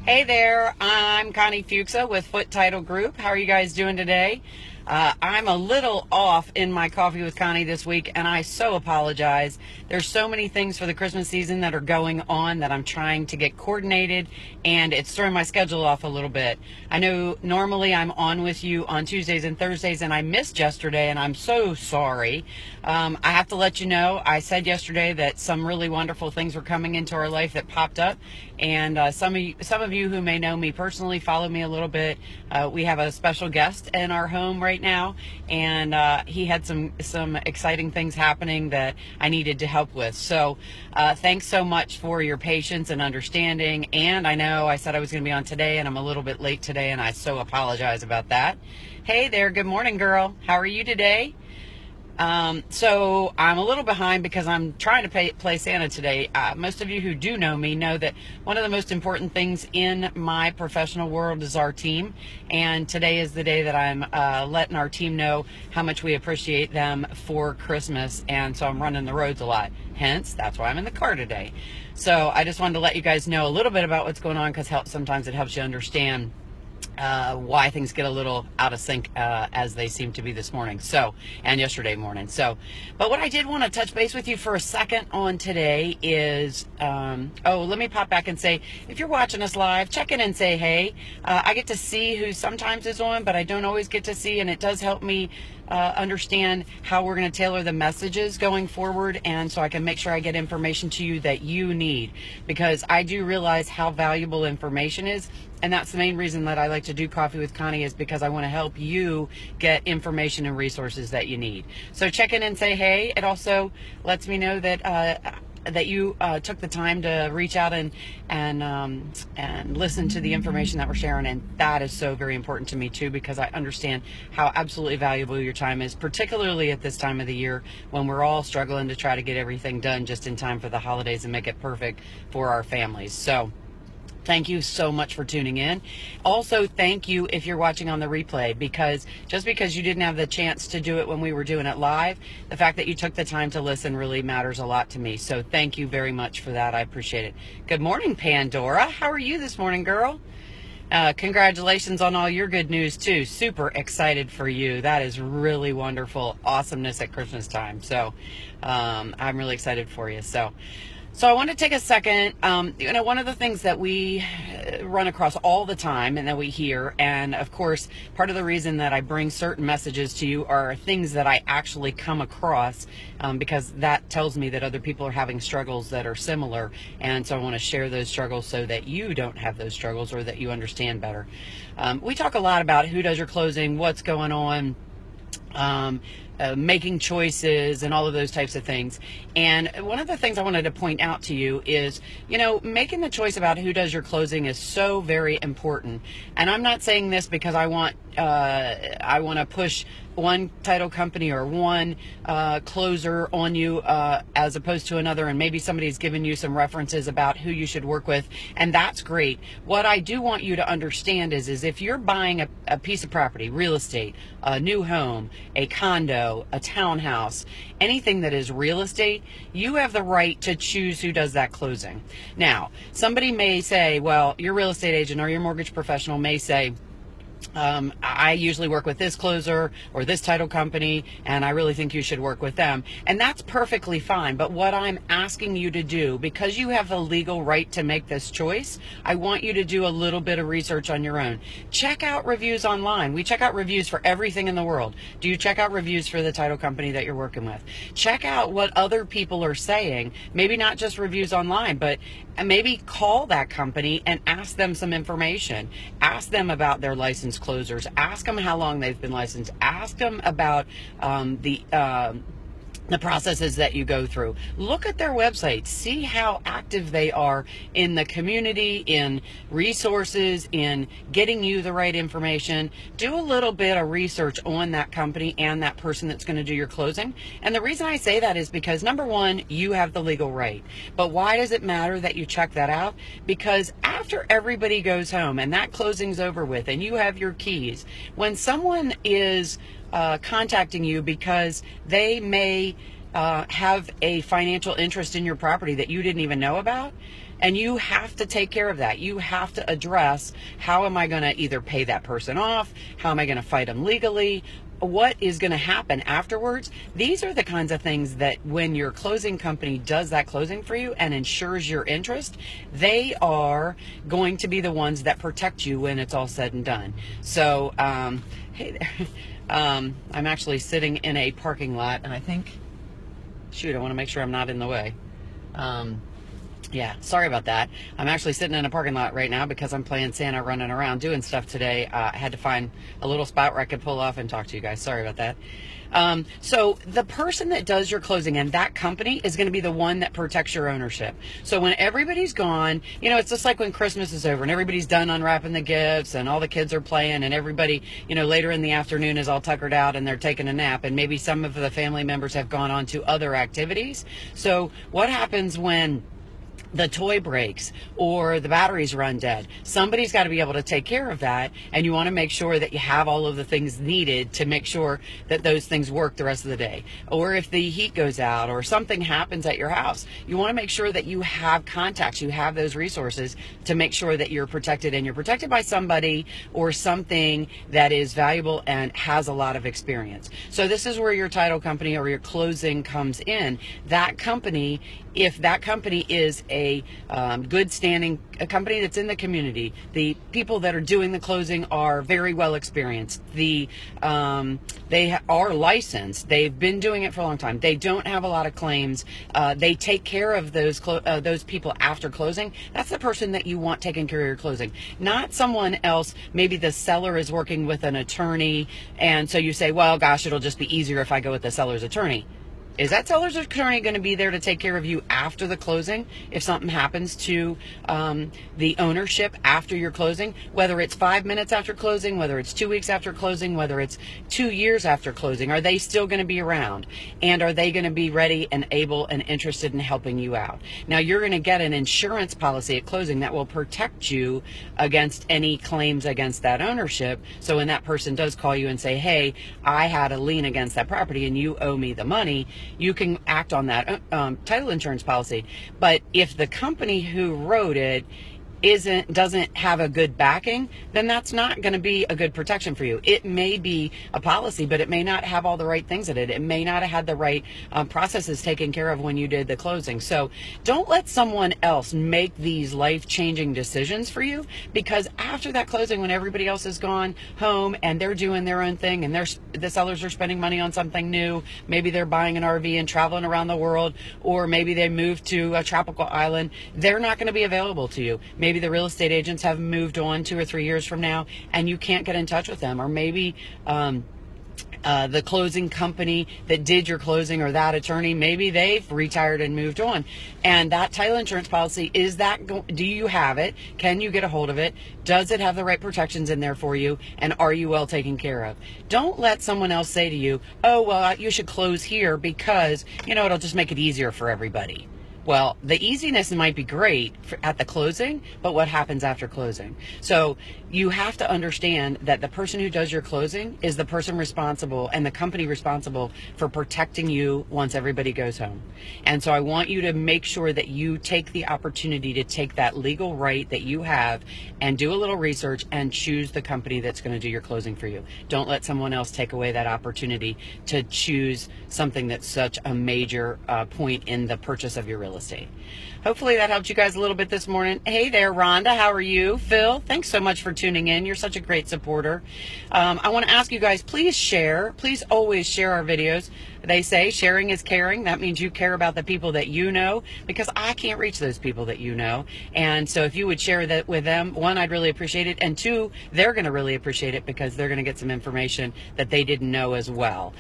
Hey there, I'm Connie Foote with Foote Title Group. How are you guys doing today? I'm a little off in my coffee with Connie this week, and I so apologize. There's so many things for the Christmas season that are going on that I'm trying to get coordinated, and it's throwing my schedule off a little bit. I know normally I'm on with you on Tuesdays and Thursdays, and I missed yesterday, and I'm so sorry. I have to let you know, I said yesterday that some really wonderful things were coming into our life that popped up, and some of you who may know me personally, follow me a little bit. We have a special guest in our home right now, and he had some exciting things happening that I needed to help with. So thanks so much for your patience and understanding. And I know I said I was going to be on today, and I'm a little bit late today, and I so apologize about that. Hey there, good morning, girl. How are you today? So I'm a little behind because I'm trying to play Santa today. Most of you who do know me know that one of the most important things in my professional world is our team. And today is the day that I'm letting our team know how much we appreciate them for Christmas. And so I'm running the roads a lot. Hence, that's why I'm in the car today. So I just wanted to let you guys know a little bit about what's going on, because sometimes it helps you understand why things get a little out of sync as they seem to be this morning, and yesterday morning. But what I did want to touch base with you for a second on today is, let me pop back and say, if you're watching us live, check in and say hey. I get to see who sometimes is on, but I don't always get to see, and it does help me understand how we're going to tailor the messages going forward, and so I can make sure I get information to you that you need, because I do realize how valuable information is. And that's the main reason that I like to do Coffee with Connie, is because I want to help you get information and resources that you need. So check in and say hey. It also lets me know that you took the time to reach out and listen to the information that we're sharing, and that is so very important to me too, because I understand how absolutely valuable your time is, particularly at this time of the year when we're all struggling to try to get everything done just in time for the holidays and make it perfect for our families. So thank you so much for tuning in. Also, thank you if you're watching on the replay, because just because you didn't have the chance to do it when we were doing it live, the fact that you took the time to listen really matters a lot to me. So thank you very much for that. I appreciate it. Good morning, Pandora. How are you this morning, girl? Congratulations on all your good news too. Super excited for you. That is really wonderful awesomeness at Christmas time. So I'm really excited for you. So I want to take a second. One of the things that we run across all the time and that we hear, and of course, part of the reason that I bring certain messages to you are things that I actually come across, because that tells me that other people are having struggles that are similar. And so I want to share those struggles so that you don't have those struggles, or that you understand better. We talk a lot about who does your closing, what's going on, making choices and all of those types of things. And one of the things I wanted to point out to you is, making the choice about who does your closing is so very important. And I'm not saying this because I want to push one title company or one closer on you as opposed to another, and maybe somebody's given you some references about who you should work with, and that's great. What I do want you to understand is if you're buying a piece of property, real estate, a new home, a condo, a townhouse, anything that is real estate, you have the right to choose who does that closing. Now, somebody may say, well, your real estate agent or your mortgage professional may say, I usually work with this closer or this title company, and I really think you should work with them. And that's perfectly fine. But what I'm asking you to do, because you have the legal right to make this choice, I want you to do a little bit of research on your own. Check out reviews online. We check out reviews for everything in the world. Do you check out reviews for the title company that you're working with? Check out what other people are saying. Maybe not just reviews online, but maybe call that company and ask them some information. Ask them about their licensed closers. Ask them how long they've been licensed. Ask them about the processes that you go through. Look at their website. See how active they are in the community, in resources, in getting you the right information. Do a little bit of research on that company and that person that's going to do your closing. And the reason I say that is because, number one, you have the legal right. But why does it matter that you check that out? Because after everybody goes home and that closing's over with and you have your keys, when someone is contacting you because they may have a financial interest in your property that you didn't even know about, And you have to take care of that. You have to address, how am I going to either pay that person off? How am I going to fight them legally? What is going to happen afterwards? These are the kinds of things that when your closing company does that closing for you and ensures your interest, they are going to be the ones that protect you when it's all said and done. So, hey there. I'm actually sitting in a parking lot, and I think, shoot, I want to make sure I'm not in the way. Yeah, sorry about that. I'm actually sitting in a parking lot right now because I'm playing Santa, running around doing stuff today. I had to find a little spot where I could pull off and talk to you guys. Sorry about that. So the person that does your closing and that company is going to be the one that protects your ownership. So when everybody's gone, you know, it's just like when Christmas is over and everybody's done unwrapping the gifts and all the kids are playing and everybody, you know, later in the afternoon is all tuckered out and they're taking a nap, and maybe some of the family members have gone on to other activities. So what happens when the toy breaks or the batteries run dead? Somebody's got to be able to take care of that, and you want to make sure that you have all of the things needed to make sure that those things work the rest of the day. Or if the heat goes out or something happens at your house, you want to make sure that you have contacts, you have those resources to make sure that you're protected, and you're protected by somebody or something that is valuable and has a lot of experience. So this is where your title company or your closing comes in. That company, if that company is a good standing, a company that's in the community, the people that are doing the closing are very well experienced. They are licensed. They've been doing it for a long time. They don't have a lot of claims. They take care of those people after closing. That's the person that you want taking care of your closing, not someone else. Maybe the seller is working with an attorney, and so you say, well, gosh, it'll just be easier if I go with the seller's attorney. Is that seller's attorney going to be there to take care of you after the closing if something happens to the ownership after your closing? Whether it's 5 minutes after closing, whether it's 2 weeks after closing, whether it's 2 years after closing, are they still going to be around? And are they going to be ready and able and interested in helping you out? Now, you're going to get an insurance policy at closing that will protect you against any claims against that ownership. So when that person does call you and say, hey, I had a lien against that property and you owe me the money, you can act on that title insurance policy. But if the company who wrote it doesn't have a good backing, then that's not going to be a good protection for you. It may be a policy, but it may not have all the right things in it. It may not have had the right processes taken care of when you did the closing. So don't let someone else make these life-changing decisions for you, because after that closing, when everybody else has gone home and they're doing their own thing and the sellers are spending money on something new, maybe they're buying an RV and traveling around the world, or maybe they moved to a tropical island, they're not going to be available to you. Maybe the real estate agents have moved on 2 or 3 years from now and you can't get in touch with them. Or maybe the closing company that did your closing, or that attorney, maybe they've retired and moved on. And that title insurance policy, do you have it? Can you get a hold of it? Does it have the right protections in there for you? And are you well taken care of? Don't let someone else say to you, oh, well, you should close here because, you know, it'll just make it easier for everybody. Well, the easiness might be great at the closing, but what happens after closing? So you have to understand that the person who does your closing is the person responsible and the company responsible for protecting you once everybody goes home. And so I want you to make sure that you take the opportunity to take that legal right that you have and do a little research and choose the company that's going to do your closing for you. Don't let someone else take away that opportunity to choose something that's such a major point in the purchase of your real estate. Hopefully that helped you guys a little bit this morning. Hey there, Rhonda. How are you? Phil, thanks so much for tuning in. You're such a great supporter. I want to ask you guys, please share. Please always share our videos. They say sharing is caring. That means you care about the people that you know, because I can't reach those people that you know. And so if you would share that with them, one, I'd really appreciate it. And two, they're going to really appreciate it because they're going to get some information that they didn't know as well.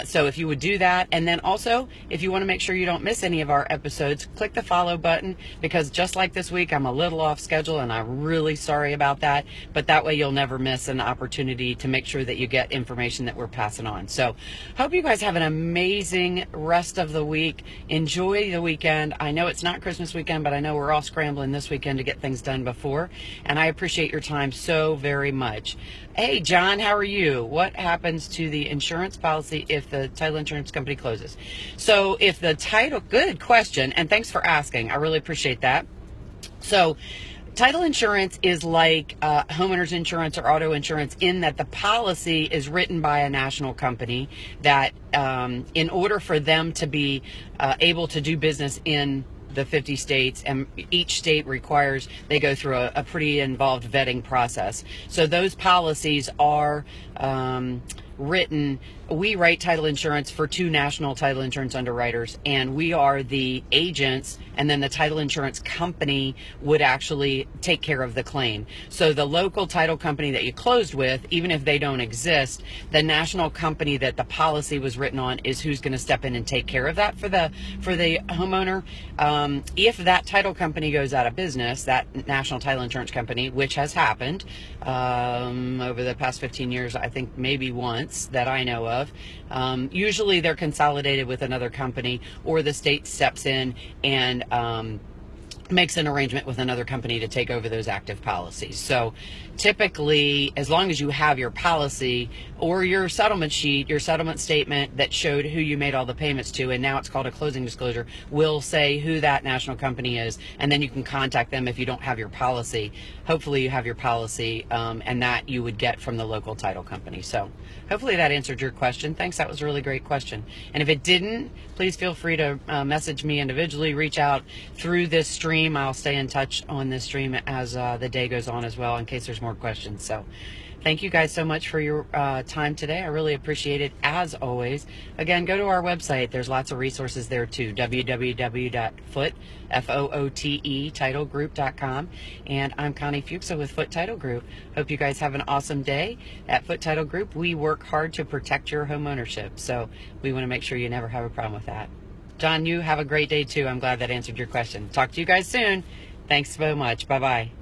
So if you would do that. And then also, if you want to make sure you don't miss any of our episodes, click the follow button, because just like this week, I'm a little off schedule and I'm really sorry about that. But that way you'll never miss an opportunity to make sure that you get information that we're passing on. So hope you guys have an amazing rest of the week. Enjoy the weekend. I know it's not Christmas weekend, but I know we're all scrambling this weekend to get things done before, and I appreciate your time so very much. Hey, John, how are you? What happens to the insurance policy if the title insurance company closes? So if the title, good question, and thanks for asking. I really appreciate that. So title insurance is like homeowners insurance or auto insurance in that the policy is written by a national company that in order for them to be able to do business in the 50 states, and each state requires they go through a pretty involved vetting process. So those policies are written. We write title insurance for 2 national title insurance underwriters, and we are the agents, and then the title insurance company would actually take care of the claim. So the local title company that you closed with, even if they don't exist, the national company that the policy was written on is who's going to step in and take care of that for the homeowner. If that title company goes out of business, that national title insurance company, which has happened over the past 15 years, I think maybe once that I know of. Usually they're consolidated with another company, or the state steps in and makes an arrangement with another company to take over those active policies. So typically, as long as you have your policy or your settlement sheet, your settlement statement that showed who you made all the payments to, and now it's called a closing disclosure, will say who that national company is, and then you can contact them if you don't have your policy. Hopefully you have your policy, and that you would get from the local title company. So hopefully that answered your question. Thanks, that was a really great question. And if it didn't, please feel free to message me individually, reach out through this stream. I'll stay in touch on this stream as the day goes on as well, in case there's more questions. So thank you guys so much for your time today. I really appreciate it, as always. Again, go to our website. There's lots of resources there too, www.foote, F-O-O-T-E, titlegroup.com. And I'm Connie Fuchs with Foote Title Group. Hope you guys have an awesome day. At Foote Title Group, we work hard to protect your home ownership, so we want to make sure you never have a problem with that. John, you have a great day too. I'm glad that answered your question. Talk to you guys soon. Thanks so much. Bye-bye.